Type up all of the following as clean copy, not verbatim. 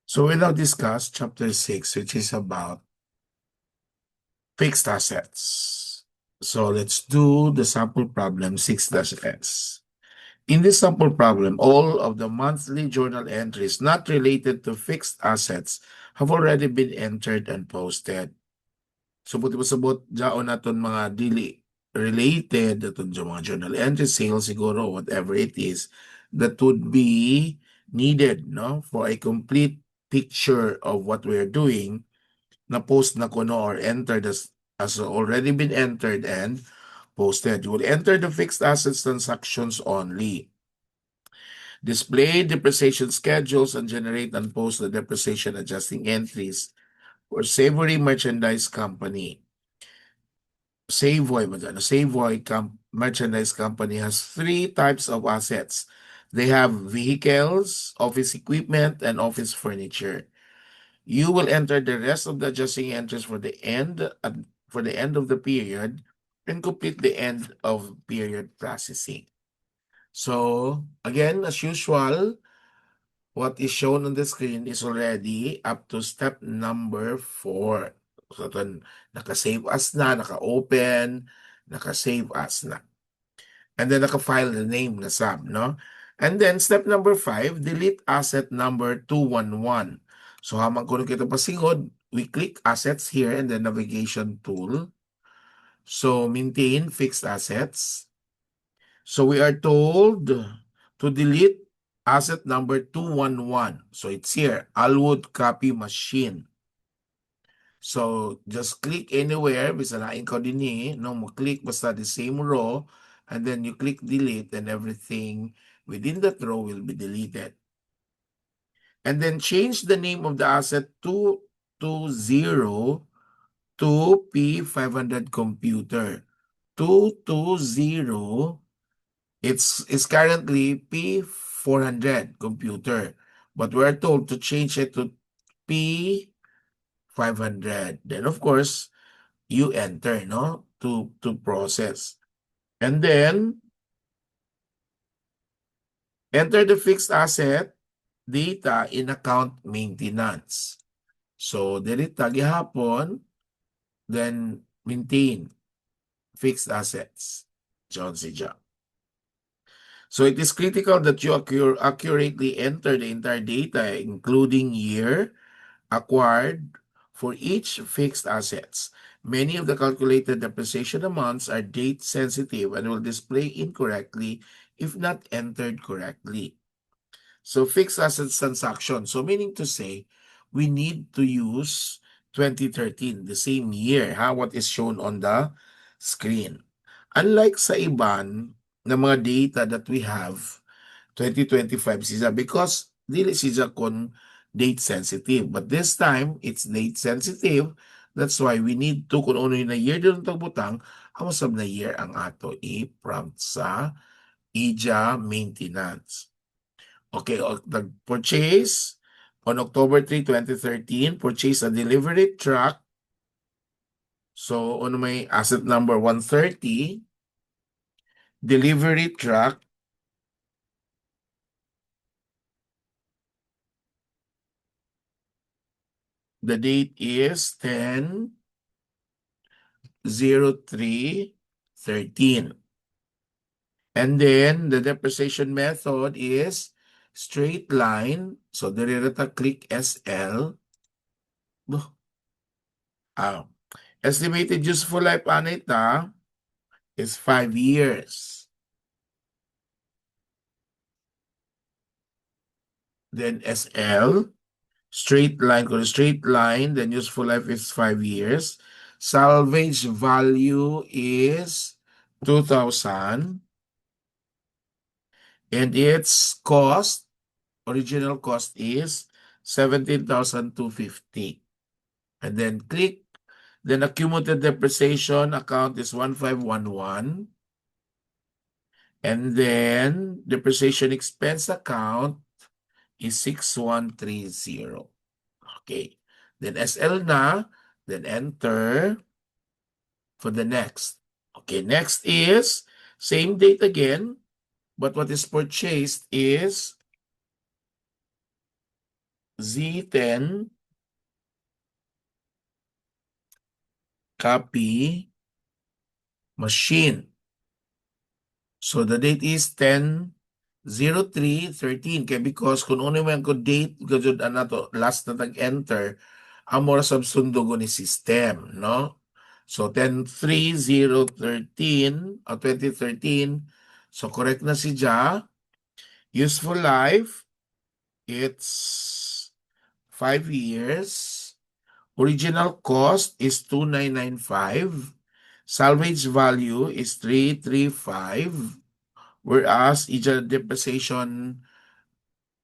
So we now discuss chapter 6, which is about fixed assets. So let's do the sample problem 6-S. In this sample problem, all of the monthly journal entries not related to fixed assets have already been entered and posted. So buti pasabot jaon naton mga dili related naton sa mga journal entries, sales siguro, whatever it is, that would be needed no for a complete picture of what we're doing na post na kuno or entered as already been entered and posted. You will enter the fixed assets transactions only. Display depreciation schedules and generate and post the depreciation adjusting entries for Savory Merchandise Company. Savoy Merchandise Company has three types of assets. They have vehicles, office equipment, and office furniture. You will enter the rest of the adjusting entries for the end of the period and complete the end of period processing. So again, as usual, what is shown on the screen is already up to step number 4. So ito, naka-save as na, naka-open, naka-save as na. And then naka-file the name na sub, no? And then step number 5, delete asset number 211. So hamang kuno kita pasingod, we click assets here in the navigation tool. So maintain fixed assets. So we are told to delete asset number 211. So it's here, Alwood Copy Machine. So just click anywhere, bisa lain ko din no, mo click basta the same row, and then you click delete and everything within that row will be deleted. And then change the name of the asset 220 to P500 computer. 220, it's currently P400 computer, but we're told to change it to P500. Then of course, you enter, no, to process. And then enter the fixed asset data in account maintenance. So dirita gihapon, then maintain fixed assets. John C. John. So it is critical that you accurately enter the entire data, including year acquired for each fixed assets. Many of the calculated depreciation amounts are date sensitive and will display incorrectly if not entered correctly. So fixed assets transaction. So meaning to say, we need to use 2013, the same year, what is shown on the screen. Unlike sa iban na mga data that we have, 2025 siya because dili siya kon date sensitive. But this time, it's date sensitive. That's why we need to, kung ano yung na year doon tagbutang, ang masab na year ang ato i-prompt sa IJA maintenance. Okay, the purchase on October 3, 2013, purchase a delivery truck. So, ano may asset number 130, delivery truck. The date is 10/03/13. And then the depreciation method is straight line. So diririta click SL. Estimated useful life anita is 5 years. Then SL, straight line, then useful life is 5 years. Salvage value is 2,000. And its cost, original cost is 17,250. And then click, then accumulated depreciation account is 1511. And then depreciation expense account is 6130. Okay. Then SL na, then enter for the next. Okay, next is same date again, but what is purchased is Z10 copy machine. So the date is 10/03/13 kay because kung ano man ko date gajud to last na tag-enter amora subsundo ni system, no? So 10/3/013 o 2013. So correct na si Ja. Useful life, it's 5 years. Original cost is 2,995. Salvage value is 335. Whereas each depreciation,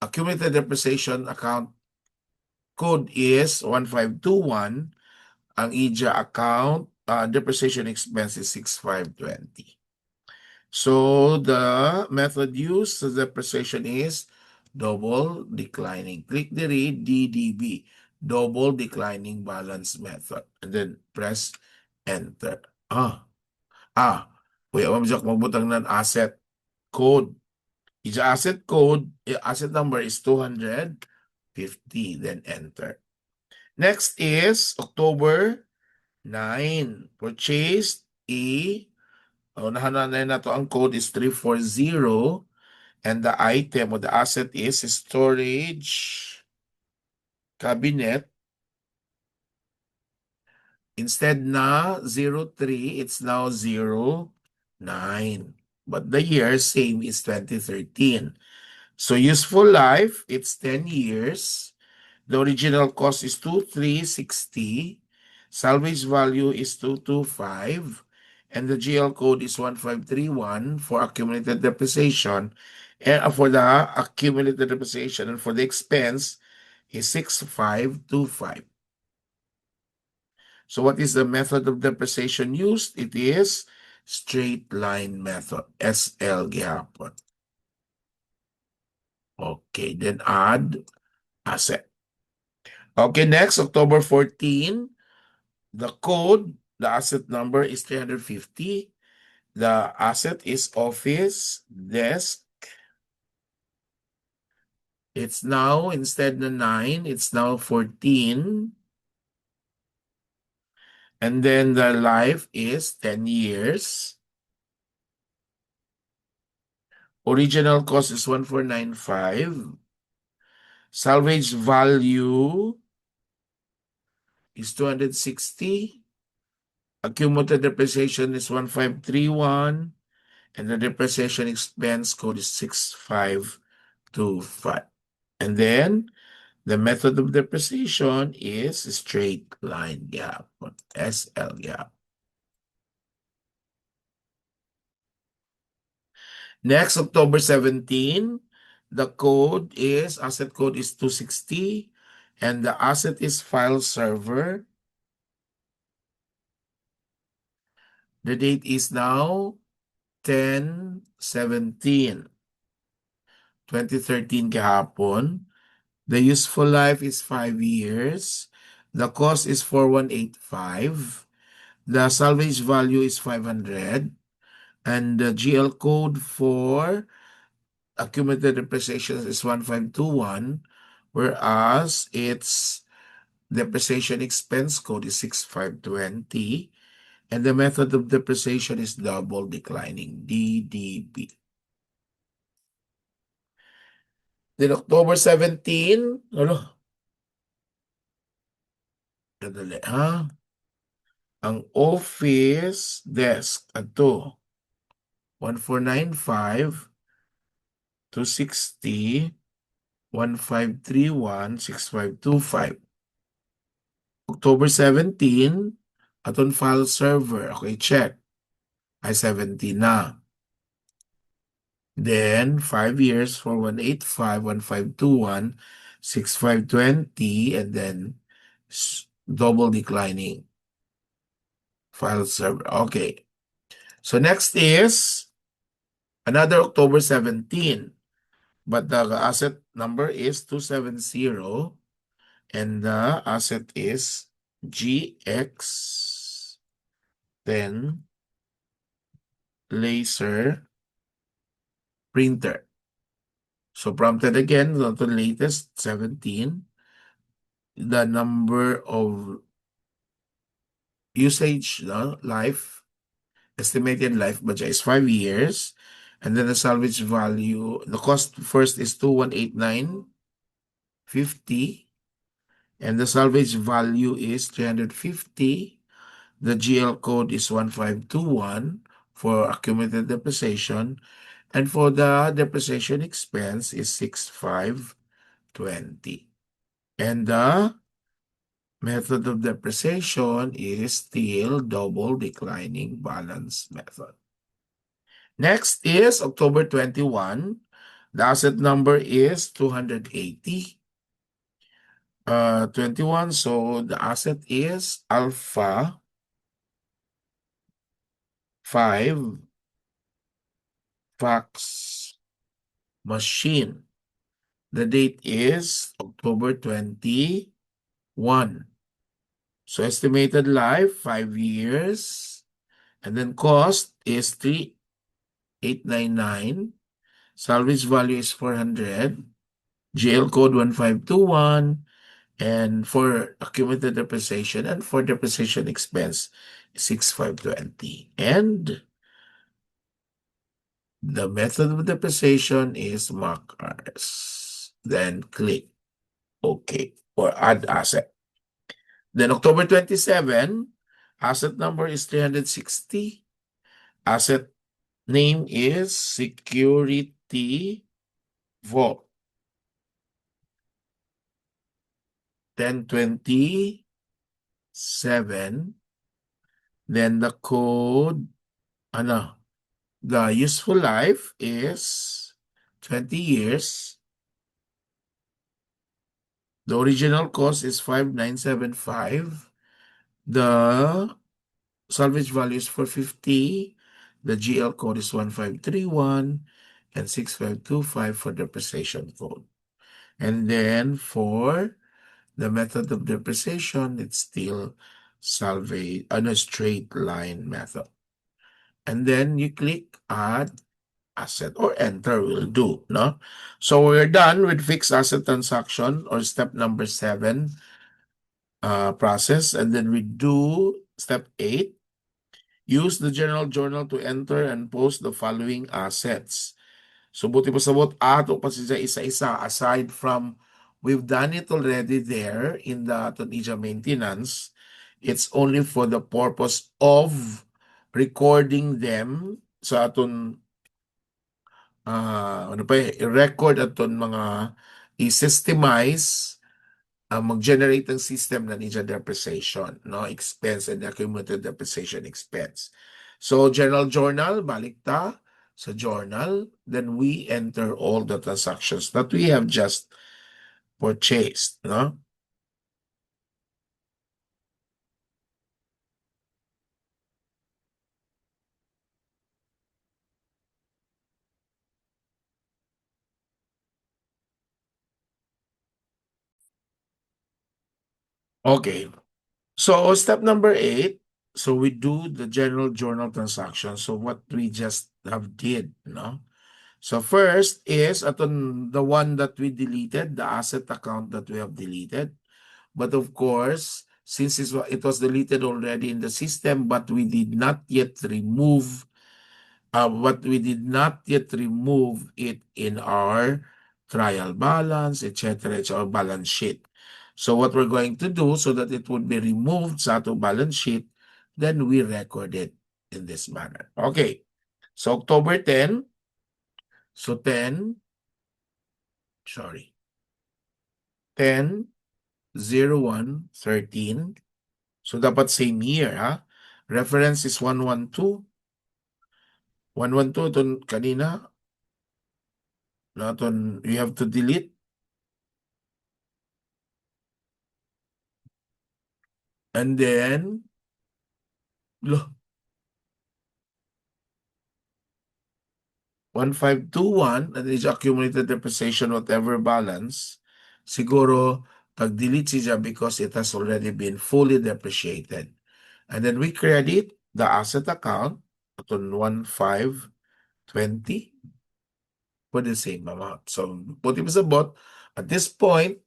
accumulated depreciation account code is 1521. Ang IJA account depreciation expense is 6520. So the method used for depreciation is double declining. Click the read DDB, double declining balance method. And then press enter. Kuya Mamjak magbutang ng asset code. IJA asset code, asset number is 250, then enter. Next is October 9. Purchased nahanan na to ang code is 340 and the item or the asset is storage cabinet. Instead na 03, it's now 09. But the year same is 2013. So useful life, it's 10 years. The original cost is 2,360. Salvage value is 225. And the GL code is 1531 for accumulated depreciation. And for the accumulated depreciation and for the expense is 6525. So what is the method of depreciation used? It is straight line method, SL gihapon. Okay, then add asset. Okay, next, October 14. The code, the asset number is 350. The asset is office desk. It's now, instead of 9, it's now 14. And then the life is 10 years. Original cost is 1495. Salvage value is 260. Accumulated depreciation is 1531. And the depreciation expense code is 6525. And then the method of depreciation is straight line gap, SL gap. Next, October 17, the code is, asset code is 260, and the asset is file server. The date is now 10/17/2013 kahapon. The useful life is 5 years. The cost is 4185. The salvage value is 500. And the GL code for accumulated depreciation is 1521, whereas its depreciation expense code is 6520, and the method of depreciation is double declining, DDB. Then October 17, kadali ha? Ang office desk, ato, 1495, 260, 1531, 6525. October 17, aton file server. Okay, check. Ay 17 na. Then, 5 years for 185, 1521, 6520, and then double declining file server. Okay. So next is another October 17. But the asset number is 270 and the asset is GX10 laser printer. So prompted again, the latest 17. the number of usage, no, life, estimated life budget is 5 years. And then the salvage value, the cost first is 2,189.50, and the salvage value is 350. The GL code is 1521 for accumulated depreciation, and for the depreciation expense is 6520. And the method of depreciation is still double declining balance method. Next is October 21. The asset number is 280. 21. So the asset is Alpha 5 fax machine. The date is October 21. So estimated life 5 years, and then cost is 3,899. Salvage value is 400. GL code 1521. And for accumulated depreciation and for depreciation expense, 6520. And the method of depreciation is markers. Then click OK or add asset. Then October 27, asset number is 360. Asset name is Security Vault. 1027. Then the code, the useful life is 20 years. The original cost is 5,975. The salvage value is 450. The GL code is 1531 and 6525 for depreciation code. And then for the method of depreciation, it's still salvage on a straight line method. And then you click add asset or enter will do, no? So we're done with fixed asset transaction or step number 7 process. And then we do step 8. Use the general journal to enter and post the following assets. So buti pa sabot ato pa siya isa-isa aside from we've done it already there in the Tunisia maintenance. It's only for the purpose of recording them sa aton i-record aton mga i-systemize, mag-generate ng system na ninja depreciation, no? Expense and accumulated depreciation expense. So, general journal, balik ta sa journal, then we enter all the transactions that we have just purchased, no? Okay. So, step number 8, so we do the general journal transaction. So, what we just have did, no? So first is aton the one that we deleted, the asset account that we have deleted. But of course, since it was deleted already in the system, but we did not yet remove it in our trial balance, etc. It's our balance sheet. So what we're going to do so that it would be removed sa ato balance sheet, then we record it in this manner. Okay. So October 10, so 10, sorry, 10/01/13. So dapat same year, ha? Reference is 112. 112 itong kanina. Naton, you have to delete. And then, 1521, and is accumulated depreciation whatever balance. Siguro, pag-delete siya because it has already been fully depreciated. And then we credit the asset account aton 1520 for the same amount. So, buti pa sa bot, at this point,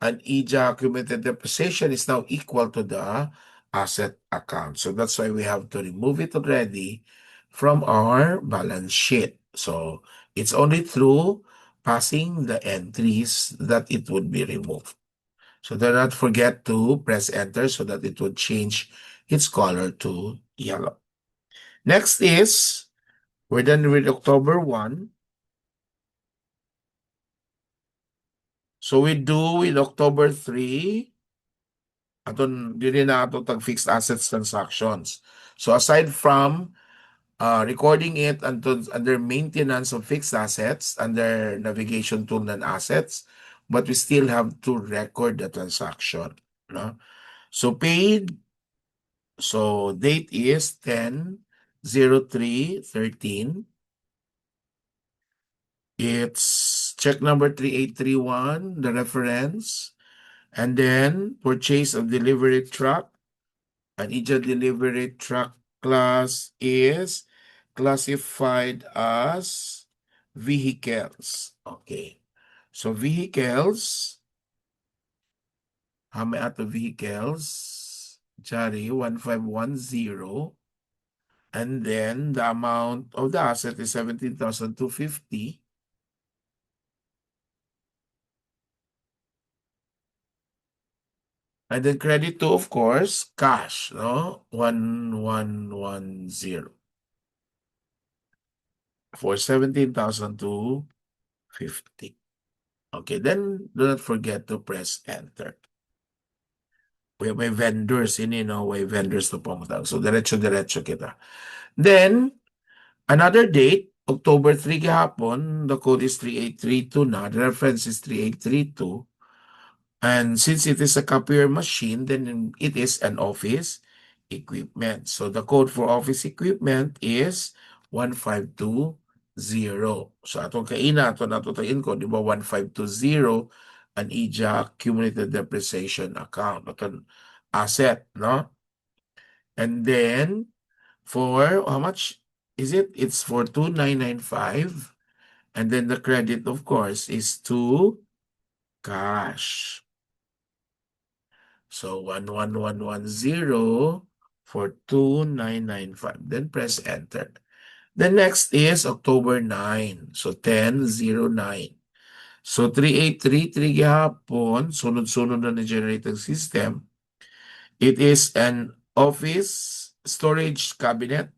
and EJA accumulated depreciation is now equal to the asset account. So that's why we have to remove it already from our balance sheet. So it's only through passing the entries that it would be removed. So do not forget to press enter so that it would change its color to yellow. Next is, we're done with October 1. So we do with October 3, aton dili na ato tag fixed assets transactions. So aside from recording it under maintenance of fixed assets, under navigation tool and assets, but we still have to record the transaction. No? So paid, so date is 10/03/13. It's check number 3831, the reference, and then purchase of delivery truck. An EJA delivery truck class is classified as vehicles. Okay. So vehicles, how many ato vehicles? Jari, 1510. And then the amount of the asset is 17,250. And then credit to, of course, cash, no? 1110 for 17,250. Okay, then do not forget to press enter. May vendors ini, no? May vendors to pumunta. So, diretso-diretso kita. Then, another date, October 3 gihapon, the code is 3832 na, the reference is 3832. And since it is a copier machine, then it is an office equipment. So the code for office equipment is 1520. So atong kaina, ato natutayin ko, di ba 1520 an EJA accumulated depreciation account, atong asset, no? And then for how much is it? It's for 2995. And then the credit, of course, is to cash. So 11110 for 2995. Then press enter. The next is October 9. So 1009. So 3833 gihapon, sunod-sunod na ni-generate ang system. It is an office storage cabinet.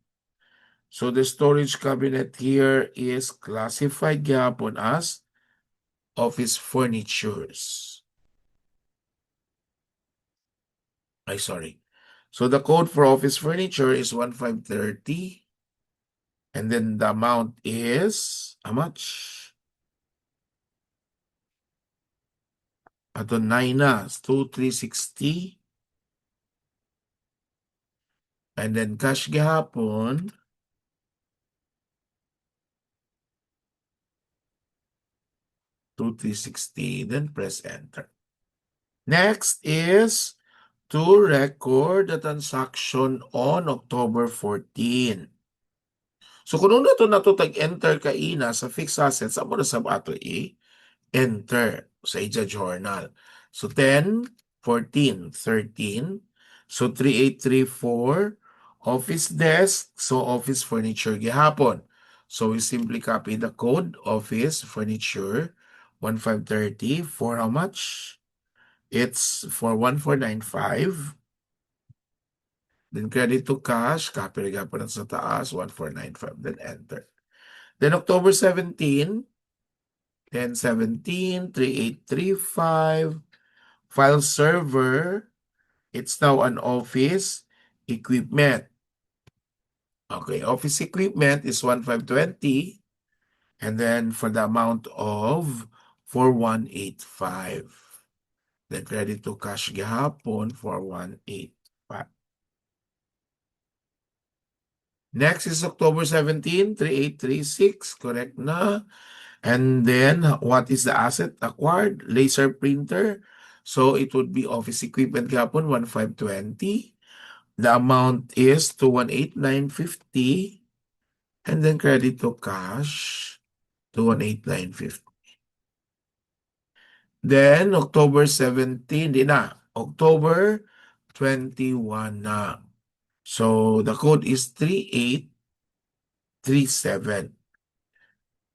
So the storage cabinet here is classified gihapon as office furnitures. Sorry. So the code for office furniture is 1530. And then the amount is how much? Ato 9 na, 2360. And then cash gihapon, 2360. Then press enter. Next is to record the transaction on October 14. So kung na to tag-enter ka ina sa fixed assets, amo na sa ato enter sa EJA journal. So 10, 14, 13. So 3834, office desk. So office furniture gihapon. So we simply copy the code, office furniture 1530 for how much? It's for 1495. Then credit to cash, copy rin gihapon sa taas, 1495. Then enter. Then October 17, 1017, 3835, file server, it's now an office equipment. Okay, office equipment is 1520, and then for the amount of 4185. Then credit to cash gihapon, 4185. Next is October 17, 3836, correct na. And then, what is the asset acquired? Laser printer. So, it would be office equipment gapon, 1520. The amount is 218,950. And then, credit to cash, 218,950. Then, October 17, di na. October 21 na. So, the code is 3837.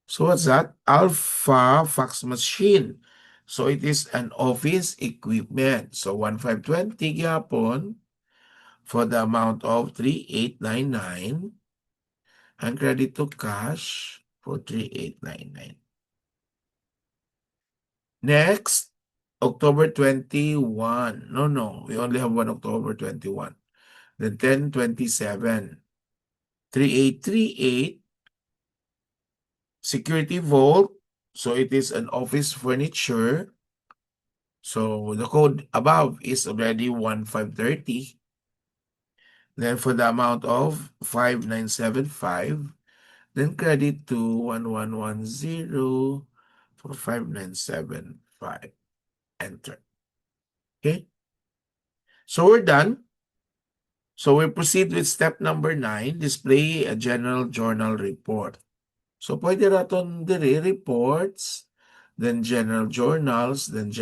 So, what's that? Alpha fax machine. So, it is an office equipment. So, 1520 gyapon for the amount of 3899 and credit to cash for 3899. Next, October 21. No, we only have one October 21. Then 1027. 3838 security vault. So it is an office furniture. So the code above is already 1530. Then for the amount of 5975, then credit to 1110 for 5975. Enter. Okay? So we're done. So we proceed with step number 9, display a general journal report. So pwede raton diri reports, then general journals, and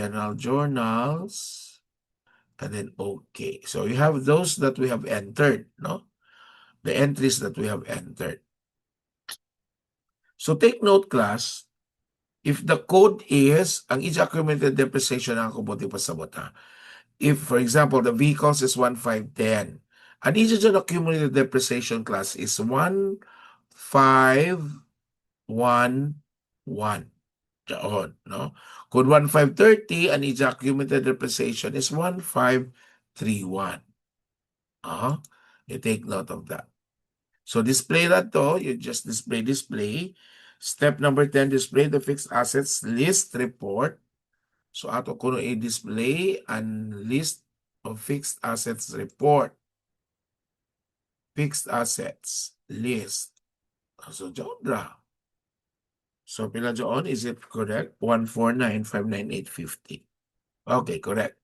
then okay. So you have those that we have entered, no? The entries that we have entered. So take note, class, if the code is, ang accumulated depreciation ang kubuti pasabot ha. If, for example, the vehicles is 1510, ang dyan accumulated depreciation class is 1511. Diyan, no? Kung 1530, ang accumulated depreciation is 1531. You take note of that. So display that to, you just display. Step number 10, display the fixed assets list report. So ato kuno i-display ang list of fixed assets report. Fixed assets list. So dyan ra. So pila dyan, is it correct? 149,598.50. Okay, correct.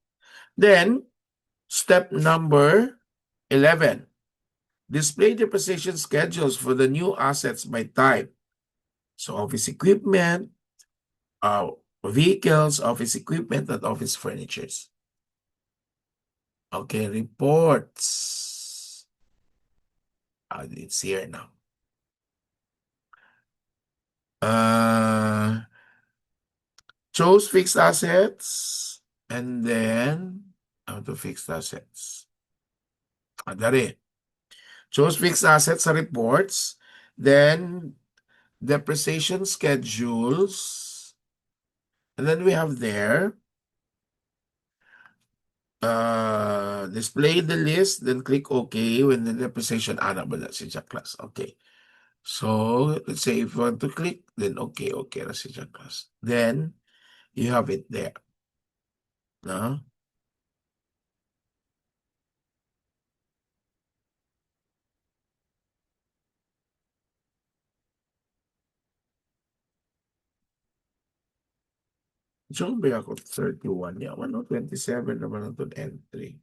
Then, step number 11. Display depreciation schedules for the new assets by type. So office equipment, vehicles, office equipment, and office furnitures. Okay, reports. It's here now. Chose fixed assets, and then to fixed assets. Dari. Chose fixed assets sa reports, then depreciation schedules, and then we have there display the list, then click OK when the depreciation ana ba na siya class. Okay. So, let's say if you want to click, then okay na siya class. Then, you have it there. No? So, ba ako 31 niya? 27 naman ang entry.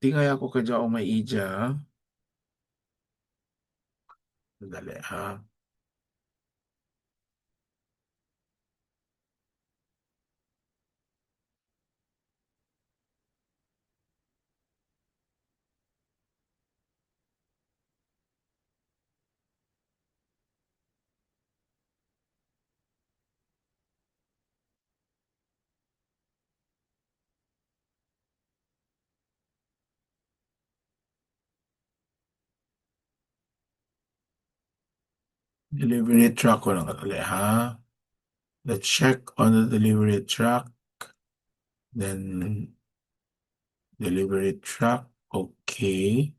Tingay ako kadya o may ija. Dali ha. Delivery truck ko lang dali ha. Let's check on the delivery truck. Then, delivery truck. Okay.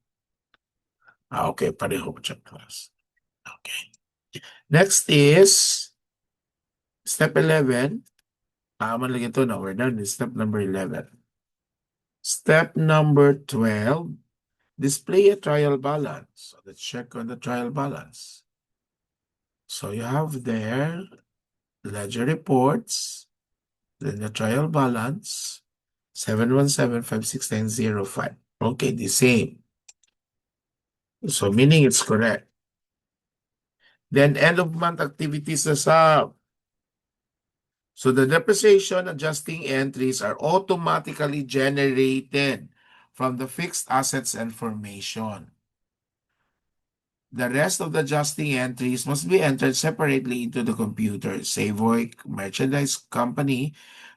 Okay. Pareho siya class. Okay. Next is step 11. Malagay ito na. We're done with step number 11. Step number 12. Display a trial balance. So let's check on the trial balance. So you have there ledger reports, then the trial balance, 717,569.05. Okay, the same. So meaning it's correct. Then end of month activities na sub. So the depreciation adjusting entries are automatically generated from the fixed assets information. The rest of the adjusting entries must be entered separately into the computer. Savoy Merchandise Company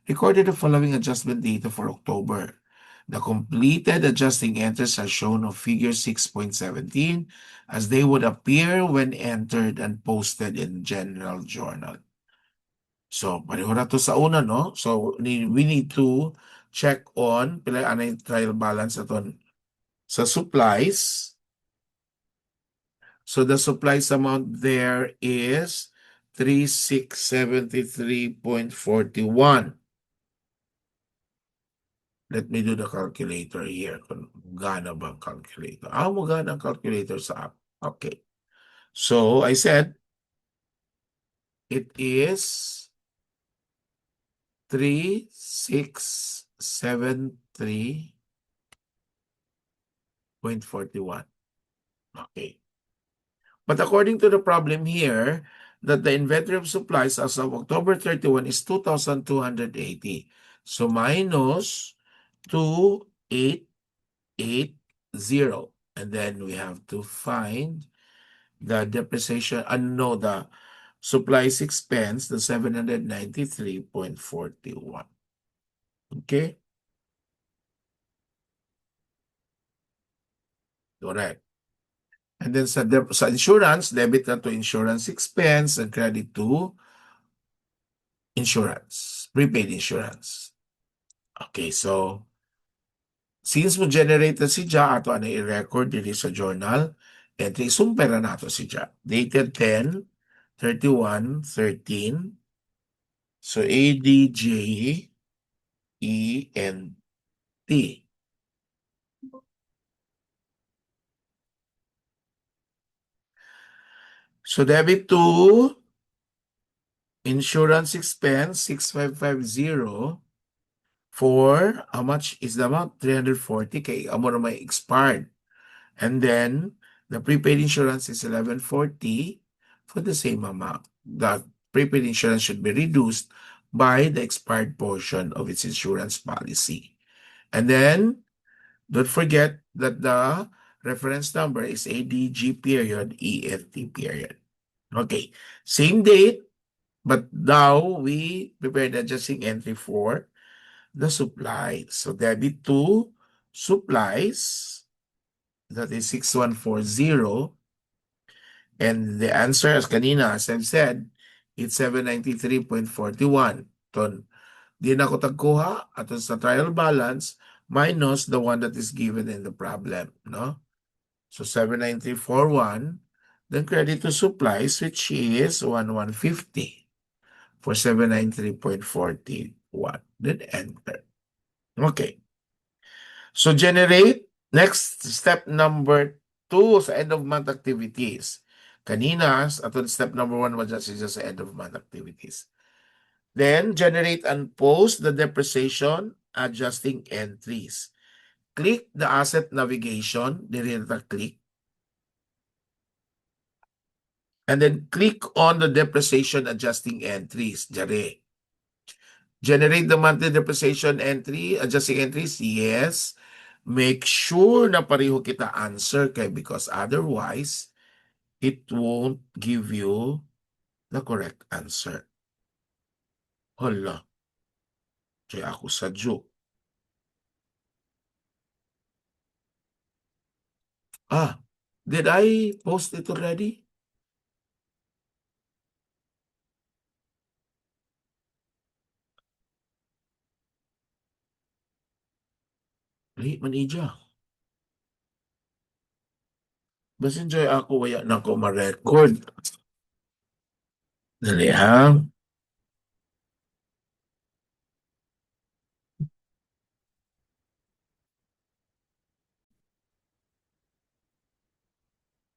recorded the following adjustment data for October. The completed adjusting entries are shown on figure 6.17 as they would appear when entered and posted in General Journal. So, pareho na to sa una, no? So, we need to check on pila anay trial balance aton sa supplies. So, the supplies amount there is 3673.41. Let me do the calculator here. Kung gana bang calculator? Mo gana ang calculator sa app. Okay. So, I said it is 3673.41. Okay. But according to the problem here, that the inventory of supplies as of October 31 is 2,280. So minus 2,880. And then we have to find the depreciation, no, the supplies expense, the 793.41. Okay? Correct. And then sa insurance, debit na to insurance expense and credit to insurance, prepaid insurance. Okay, so since mo generate na si Ja, ato ano i-record dito sa journal, entry, sumpera na to si Ja. Dated 10/31/13. So ADJENT. So debit to insurance expense 6550 for how much is the amount? 340 kay amo na may expired. And then the prepaid insurance is 1140 for the same amount. The prepaid insurance should be reduced by the expired portion of its insurance policy. And then don't forget that the reference number is ADG period EFT period. Okay, same date, but now we prepared the adjusting entry for the supplies. So debit to supplies, that is 6140. And the answer, as kanina, as I've said, it's 793.41. Ton, di na ko tagkuha aton sa trial balance minus the one that is given in the problem, no? So 79341, then credit to supplies, which is 1150 for 793.41. Then enter. Okay. So generate, next step number 2 sa end of month activities. Kanina, aton step number 1 was just sa end of month activities. Then generate and post the depreciation adjusting entries. Click the asset navigation, diri na click. And then click on the depreciation adjusting entries, diri. Generate the monthly depreciation entry, adjusting entries, yes. Make sure na pareho kita answer kay because otherwise, it won't give you the correct answer. Hala, kaya ako sadyo. Did I post it already? Lahi man ija. Basin joy ako waya na ko ma-record. Dali ha.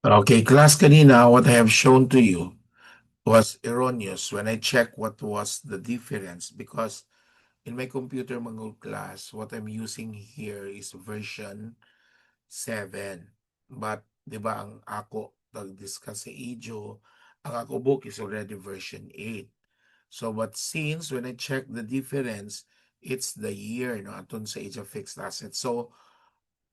Okay, class kanina, what I have shown to you was erroneous when I checked what was the difference because in my computer mga class, what I'm using here is version 7. But, di ba, ang ako, nag-discuss sa Ijo, ang ako book is already version 8. So, but since when I check the difference, it's the year, no, aton sa age of fixed assets. So,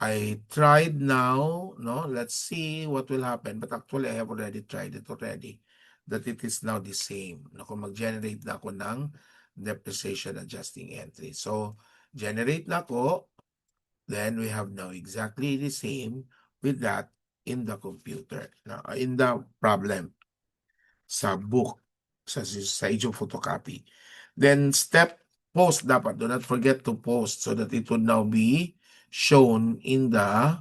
I tried now, no, let's see what will happen. But actually, I have already tried it already, that it is now the same. No, kung mag-generate na ako ng depreciation adjusting entry. So, generate na ako, then we have now exactly the same with that in the computer, no, in the problem, sa book, sa issue photocopy. Then step post dapat. Do not forget to post so that it would now be shown in the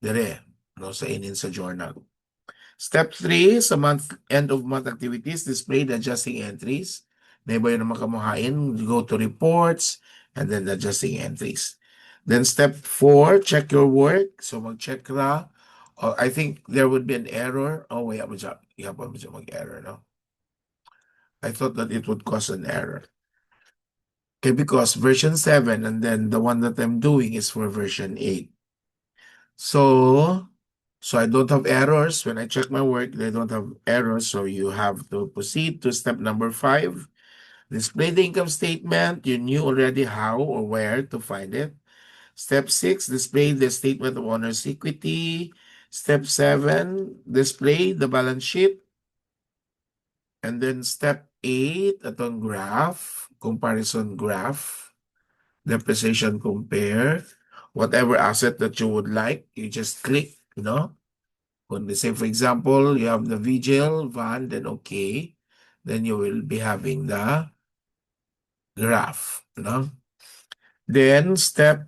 dire, no, sa inin sa journal. Step 3, sa end of month activities, display the adjusting entries. May ba yun naman kamuhain? Go to reports and then the adjusting entries. Then step 4, check your work. So mag-check ra. Oh, I think there would be an error. Oh, wait, mag-error, no? I thought that it would cause an error. Okay, because version 7 and then the one that I'm doing is for version 8. So I don't have errors. When I check my work, they don't have errors. So you have to proceed to step number 5. Display the income statement. You knew already how or where to find it. Step 6, display the statement of owner's equity. Step 7, display the balance sheet. And then step 8, atong graph, comparison graph, depreciation compare. Whatever asset that you would like, you just click, you know. When they say, for example, you have the Vigil, Van, then okay. Then you will be having the graph, you know. Then step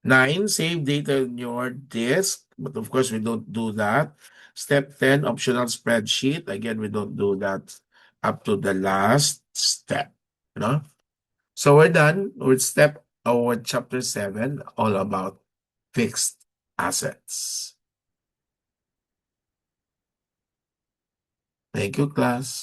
9, save data in your disk. But of course, we don't do that. Step 10, optional spreadsheet. Again, we don't do that up to the last step, you know. So we're done with chapter 7, all about fixed assets. Thank you, class.